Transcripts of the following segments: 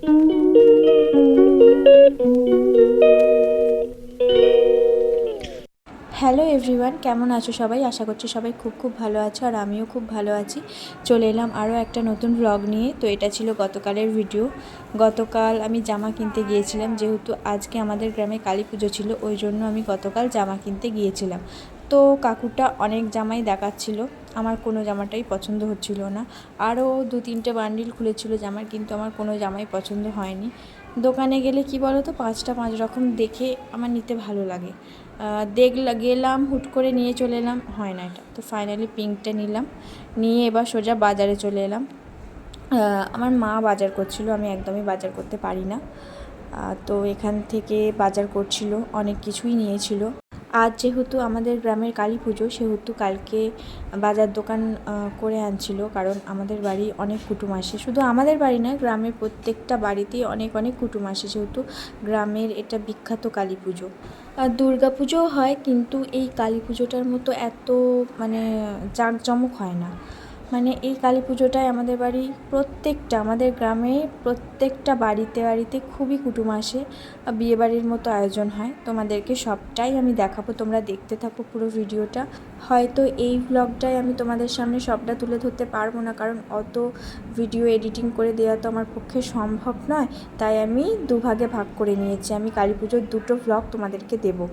Hello everyone, কেমন আছো সবাই? আশা করছি সবাই খুব খুব ভালো আছো, আর আমিও খুব ভালো আছি। চলে এলাম আরও একটা নতুন ব্লগ নিয়ে। তো এটা ছিল গতকালের ভিডিও। গতকাল আমি জামা কিনতে গিয়েছিলাম, যেহেতু আজকে আমাদের গ্রামে কালী পুজো ছিল, ওই জন্য আমি গতকাল জামা কিনতে গিয়েছিলাম। তো কাকুটা অনেক জামাই দেখাচ্ছিল, আমার কোনো জামাটাই পছন্দ হচ্ছিল না। আরও 2-3টে বান্ডিল খুলেছিল জামার, কিন্তু আমার কোনো জামাই পছন্দ হয়নি। দোকানে গেলে কি বলো তো, 5 রকম দেখে আমার নিতে ভালো লাগে। গেলাম, হুট করে নিয়ে চলে এলাম, হয় না এটা। তো ফাইনালি পিঙ্কটা নিলাম, নিয়ে এবার সোজা বাজারে চলে এলাম। আমার মা বাজার করছিল, আমি একদমই বাজার করতে পারি না। তো এখান থেকে বাজার করছিল, অনেক কিছুই নিয়েছিল। আজ যেহেতু আমাদের গ্রামের কালী পুজো, সেহেতু কালকে বাজার দোকান করে আনছিল, কারণ আমাদের বাড়ি অনেক কুটুম আসে। শুধু আমাদের বাড়ি না, গ্রামের প্রত্যেকটা বাড়িতেই অনেক অনেক কুটুম আসে, যেহেতু গ্রামের এটা বিখ্যাত কালী পুজো। আর দুর্গা পুজোও হয়, কিন্তু এই কালী পুজোটার মতো এত মানে জাঁকজমক হয় না। মানে এই কালী পুজোটায় আমাদের আমাদের গ্রামে প্রত্যেকটা বাড়িতে বাড়িতে খুবই কুটুম আসে। বিয়েবাড়ির মতো আয়োজন হয়। তোমাদেরকে সবটাই আমি দেখাবো, তোমরা দেখতে থাকো পুরো ভিডিওটা। হয়তো এই ব্লগটায় আমি তোমাদের সামনে সবটা তুলে ধরতে পারবো না, কারণ অত ভিডিও এডিটিং করে দেওয়া তো আমার পক্ষে সম্ভব নয়। তাই আমি দুভাগে ভাগ করে নিয়েছি, আমি কালী পুজোর 2টো ব্লগ তোমাদেরকে দেবো,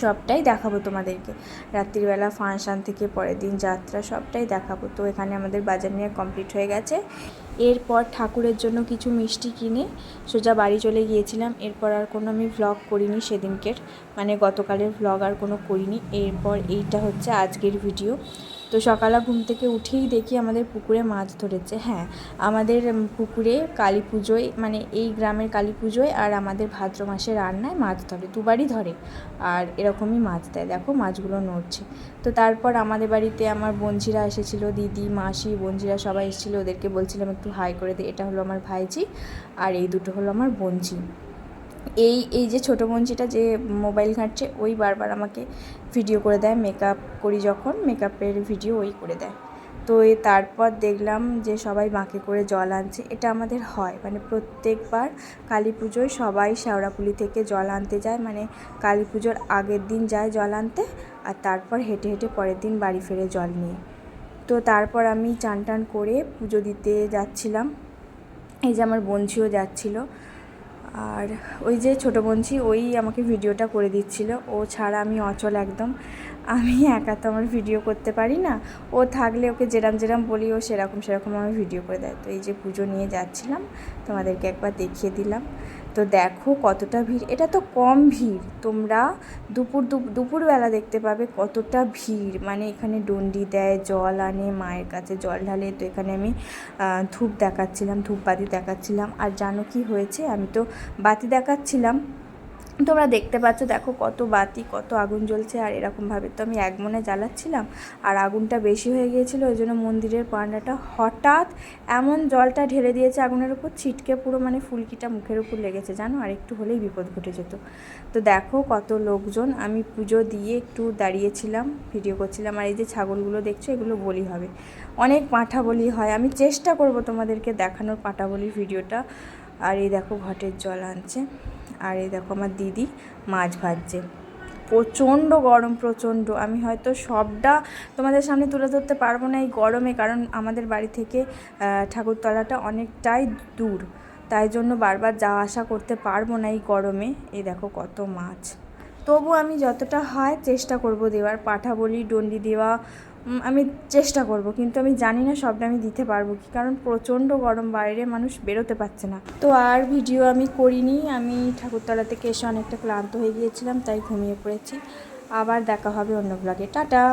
সবটাই দেখাবো তোমাদেরকে। রাত্রিবেলা ফাংশান থেকে পরের দিন যাত্রা, সবটাই দেখাবো। তো এখানে আমাদের বাজার নিয়ে কমপ্লিট হয়ে গেছে। এরপর ঠাকুরের জন্য কিছু মিষ্টি কিনে সোজা বাড়ি চলে গিয়েছিলাম। এরপর আর কোনো আমি ভ্লগ করিনি সেদিনকের, মানে গতকালের ভ্লগ আর কোনো করিনি। এরপর এইটা হচ্ছে আজকের ভিডিও। তো সকালে ঘুম থেকে উঠেই দেখি আমাদের পুকুরে মাছ ধরেছে। হ্যাঁ, আমাদের পুকুরে কালী পুজোয়, মানে এই গ্রামের কালী পুজোয় আর আমাদের ভাদ্র মাসে রান্নায় মাছ ধরে, দুবারই ধরে। আর এরকমই মাছ দেয়, দেখো মাছগুলো নড়ছে। তো তারপর আমাদের বাড়িতে আমার বোনঝিরা এসেছিলো, দিদি, মাসি, বোনঝিরা সবাই এসেছিলো। ওদেরকে বলছিলাম একটু হাই করে দে। এটা হলো আমার ভাইজি, আর এই দুটো হলো আমার বোনঝি। এই যে ছোটো বোনঝিটা যে মোবাইল ঘাঁটছে, ওই বারবার আমাকে ভিডিও করে দেয়, মেকআপ করি যখন, মেকআপের ভিডিও ওই করে দেয়। তো তারপর দেখলাম যে সবাই বাঁকে করে জল আনছে। এটা আমাদের হয়, মানে প্রত্যেকবার কালী পুজোয় সবাই শেওড়াপুলি থেকে জল আনতে যায়, মানে কালী পুজোর আগের দিন যায় জল আনতে, আর তারপর হেঁটে হেঁটে পরের দিন বাড়ি ফেরে জল নিয়ে। তো তারপর আমি চান টান করে পুজো দিতে যাচ্ছিলাম। এই যে আমার বোনঝিও যাচ্ছিলো, আর ওই যে ছোটো বোনঝি, ওই আমাকে ভিডিওটা করে দিচ্ছিল। ও ছাড়া আমি অচল একদম, আমি একা তো আমার ভিডিও করতে পারি না। ও থাকলে ওকে যেরম যেরম বলি, ও সেরকম আমি ভিডিও করে দেয়। তো এই যে পুজো নিয়ে যাচ্ছিলাম, তোমাদেরকে একবার দেখিয়ে দিলাম। তো দেখো কতটা ভিড়, এটা তো কম ভিড়, তোমরা দুপুরবেলা দেখতে পাবে কতটা ভিড়। মানে এখানে ডন্ডি দেয়, জল আনে, মায়ের কাছে জল ঢালে। তো এখানে আমি ধূপ দেখাচ্ছিলাম, ধূপবাতি দেখাচ্ছিলাম। আর জানো কি হয়েছে, আমি তো বাতি দেখাচ্ছিলাম, তোমরা দেখতে পাচ্ছ, দেখো কত বাতি, কত আগুন জ্বলছে। আর এরকমভাবে তো আমি এক মনে জ্বালাচ্ছিলাম, আর আগুনটা বেশি হয়ে গিয়েছিলো। ওই জন্য মন্দিরের পান্ডাটা হঠাৎ এমন জলটা ঢেলে দিয়েছে আগুনের উপর, ছিটকে পুরো মানে ফুলকিটা মুখের উপর লেগেছে জানো, আর একটু হলেই বিপদ ঘটে যেত। তো দেখো কত লোকজন, আমি পুজো দিয়ে একটু দাঁড়িয়েছিলাম, ভিডিও করছিলাম। আর এই যে ছাগলগুলো দেখছো, এগুলো বলি হবে, অনেক পাঁঠা বলি হয়। আমি চেষ্টা করব তোমাদেরকে দেখানোর পাঁঠা বলির ভিডিওটা। আর এই দেখো ঘটের জল আনছে, আর এই দেখো আমার দিদি মাছ ভাজছে। প্রচণ্ড গরম, প্রচণ্ড। আমি হয়তো সবটা তোমাদের সামনে তুলে ধরতে পারবো না এই গরমে, কারণ আমাদের বাড়ি থেকে ঠাকুরতলাটা অনেকটাই দূর, তাই জন্য বারবার যাওয়া আসা করতে পারবো না এই গরমে। এই দেখো কত মাছ। তবু আমি যতটা হয় চেষ্টা করব দেওয়ার, পাঁঠা বলি, ডন্ডি দেওয়া, আমি চেষ্টা করব, কিন্তু আমি জানি না সবটা আমি দিতে পারবো কি, কারণ প্রচণ্ড গরম, বাইরে মানুষ বেরোতে পারছে না। তো আর ভিডিও আমি করিনি, আমি ঠাকুরতলা থেকে এসে অনেকটা ক্লান্ত হয়ে গিয়েছিলাম, তাই ঘুমিয়ে পড়েছি। আবার দেখা হবে অন্য ব্লগে, টাটা।